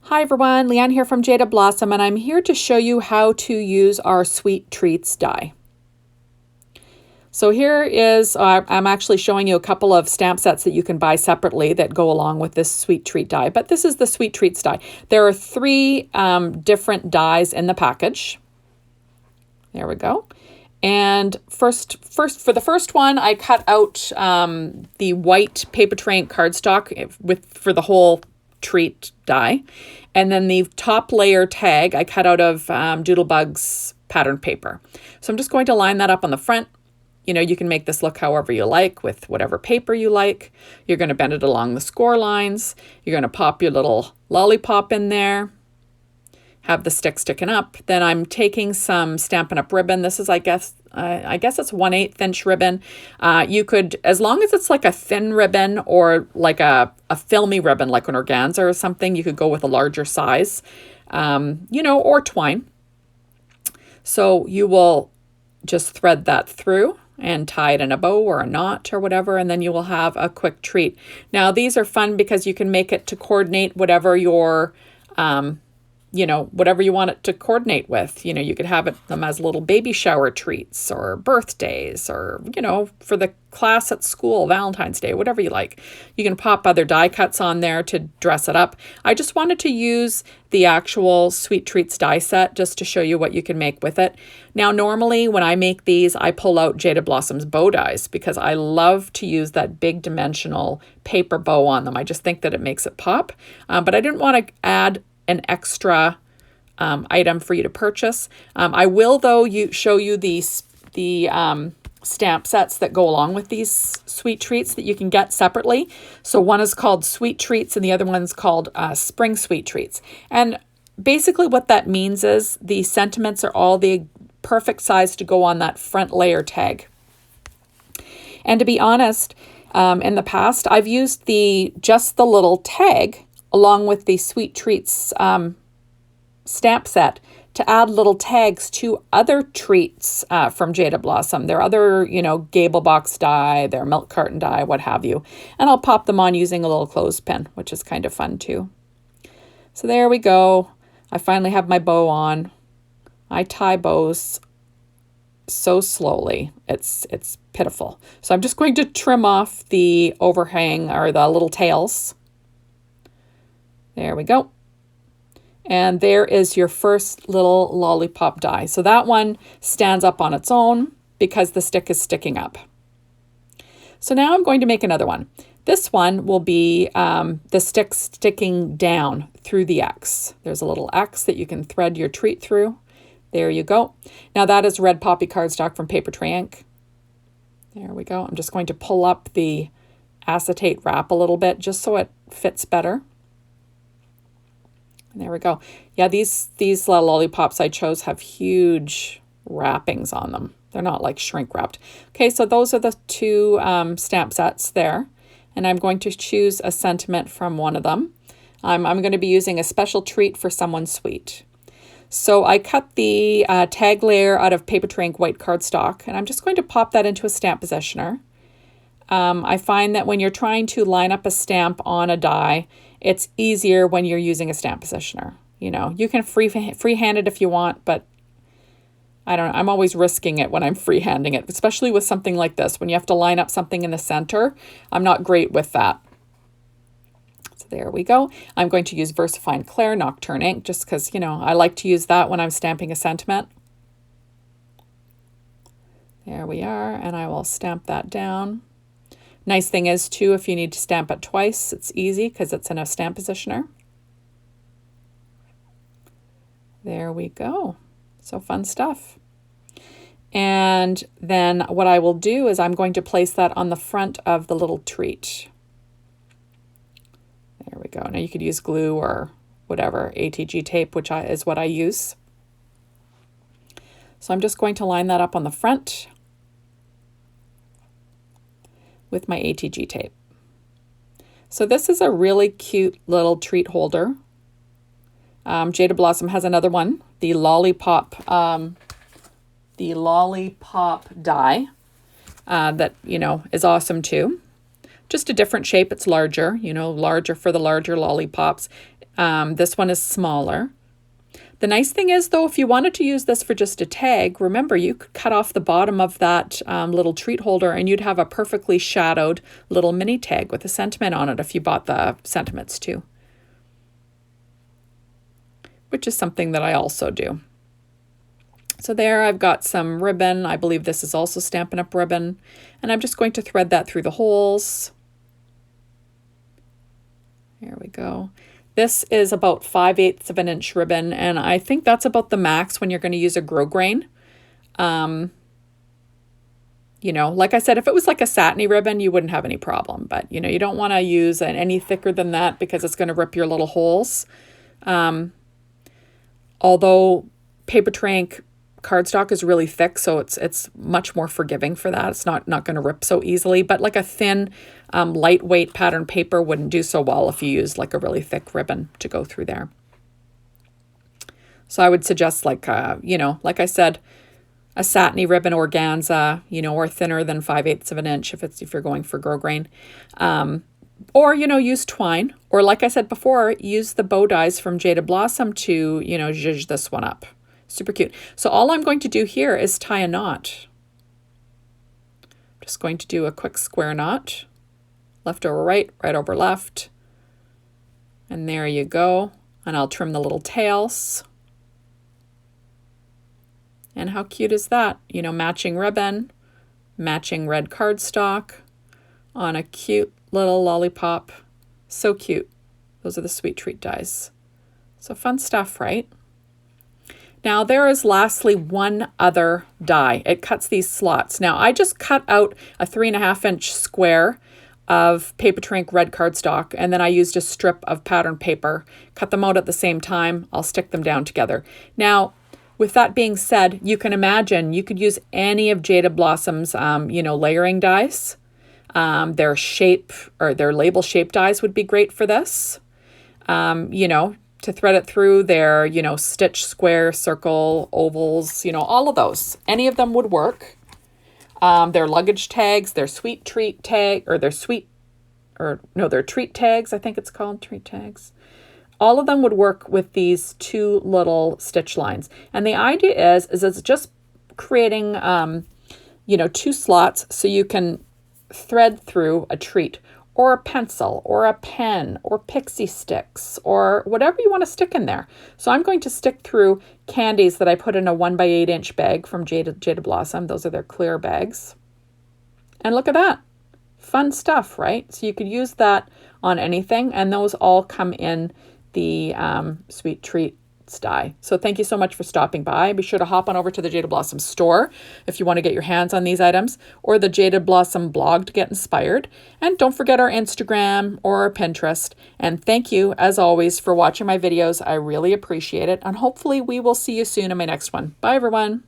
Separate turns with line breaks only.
Hi everyone, Leanne here from Jaded Blossom, and I'm here to show you how to use our Sweet Treats die. So here is, I'm actually showing you a couple of stamp sets that you can buy separately that go along with this Sweet Treat die, but this is the Sweet Treats die. There are three different dies in the package. There we go. And first for the first one, I cut out the white paper tray ink cardstock for the whole treat die. And then the top layer tag I cut out of Doodlebug's pattern paper. So I'm just going to line that up on the front. You know, you can make this look however you like with whatever paper you like. You're going to bend it along the score lines. You're going to pop your little lollipop in there. Have the stick sticking up. Then I'm taking some Stampin' Up! Ribbon. This is, I guess it's 1/8 inch ribbon. You could, as long as it's like a thin ribbon or like a filmy ribbon, like an organza or something, you could go with a larger size, you know, or twine. So you will just thread that through and tie it in a bow or a knot or whatever, and then you will have a quick treat. Now, these are fun because you can make it to coordinate whatever your you know, whatever you want it to coordinate with. You know, you could have them as little baby shower treats or birthdays or, you know, for the class at school, Valentine's Day, whatever you like. You can pop other die cuts on there to dress it up. I just wanted to use the actual Sweet Treats die set just to show you what you can make with it. Now, normally when I make these, I pull out Jaded Blossom's bow dies because I love to use that big dimensional paper bow on them. I just think that it makes it pop. But I didn't want to add an extra item for you to purchase. I will, though, show you the stamp sets that go along with these Sweet Treats that you can get separately. So one is called Sweet Treats and the other one's called Spring Sweet Treats. And basically what that means is the sentiments are all the perfect size to go on that front layer tag. And to be honest, in the past, I've used just the little tag along with the Sweet Treats stamp set to add little tags to other treats from Jaded Blossom. There are other, you know, Gable Box die, their milk carton die, what have you. And I'll pop them on using a little clothespin, which is kind of fun too. So there we go. I finally have my bow on. I tie bows so slowly. It's pitiful. So I'm just going to trim off the overhang or the little tails. There we go. And there is your first little lollipop die. So that one stands up on its own because the stick is sticking up. So now I'm going to make another one. This one will be the stick sticking down through the X. There's a little X that you can thread your treat through. There you go. Now that is red poppy cardstock from Paper Tray Ink. There we go. I'm just going to pull up the acetate wrap a little bit just so it fits better. There we go. Yeah, these lollipops I chose have huge wrappings on them. They're not like shrink wrapped. Okay, so those are the two stamp sets there. And I'm going to choose a sentiment from one of them. I'm going to be using a special treat for someone sweet. So I cut the tag layer out of Paper Tray Ink white cardstock, and I'm just going to pop that into a stamp positioner. I find that when you're trying to line up a stamp on a die, it's easier when you're using a stamp positioner. You know, you can freehand it if you want, but I don't know. I'm always risking it when I'm freehanding it, especially with something like this. When you have to line up something in the center, I'm not great with that. So there we go. I'm going to use VersaFine Clair Nocturne ink just because, you know, I like to use that when I'm stamping a sentiment. There we are, and I will stamp that down. Nice thing is, too, if you need to stamp it twice, it's easy because it's in a stamp positioner. There we go. So fun stuff. And then what I will do is I'm going to place that on the front of the little treat. There we go. Now you could use glue or whatever, ATG tape, which is what I use. So I'm just going to line that up on the front with my ATG tape. So this is a really cute little treat holder. Jaded Blossom has another one, the lollipop die that, you know, is awesome too. Just a different shape. It's larger, you know, larger for the larger lollipops. This one is smaller. The nice thing is, though, if you wanted to use this for just a tag, remember, you could cut off the bottom of that little treat holder and you'd have a perfectly shadowed little mini tag with a sentiment on it if you bought the sentiments too, which is something that I also do. So there I've got some ribbon. I believe this is also Stampin' Up! Ribbon. And I'm just going to thread that through the holes. There we go. This is about 5/8 of an inch ribbon, and I think that's about the max when you're going to use a grosgrain. You know, like I said, if it was like a satiny ribbon, you wouldn't have any problem. But, you know, you don't want to use any thicker than that because it's going to rip your little holes. Although Papertrink cardstock is really thick, so it's much more forgiving for that. It's not going to rip so easily, but like a thin, lightweight pattern paper wouldn't do so well if you used like a really thick ribbon to go through there. So I would suggest like, you know, like I said, a satiny ribbon organza, you know, or thinner than 5/8 of an inch if you're going for grosgrain. Or, you know, use twine, or like I said before, use the bow dies from Jaded Blossom to, you know, zhuzh this one up. Super cute. So all I'm going to do here is tie a knot. I'm just going to do a quick square knot. Left over right, right over left. And there you go. And I'll trim the little tails. And how cute is that? You know, matching ribbon, matching red cardstock on a cute little lollipop. So cute. Those are the Sweet Treat dies. So fun stuff, right? Now there is lastly one other die. It cuts these slots. Now I just cut out a 3.5 inch square of Papertrink red cardstock, and then I used a strip of pattern paper, cut them out at the same time. I'll stick them down together. Now, with that being said, you can imagine you could use any of Jaded Blossom's, you know, layering dies. Their shape or their label shape dies would be great for this. You know, to thread it through their, you know, stitch, square, circle, ovals, you know, all of those. Any of them would work. Their luggage tags, their Sweet Treat tag, or their their treat tags, I think it's called, treat tags. All of them would work with these two little stitch lines. And the idea is it's just creating, you know, two slots so you can thread through a treat or a pencil or a pen or pixie sticks or whatever you want to stick in there. So I'm going to stick through candies that I put in a 1/8 inch bag from Jaded Blossom. Those are their clear bags. And look at that. Fun stuff, right? So you could use that on anything, and those all come in the Sweet Treats die. So thank you so much for stopping by. Be sure to hop on over to the Jaded Blossom store if you want to get your hands on these items, or the Jaded Blossom blog to get inspired. And don't forget our Instagram or our Pinterest. And thank you, as always, for watching my videos. I really appreciate it. And hopefully we will see you soon in my next one. Bye, everyone.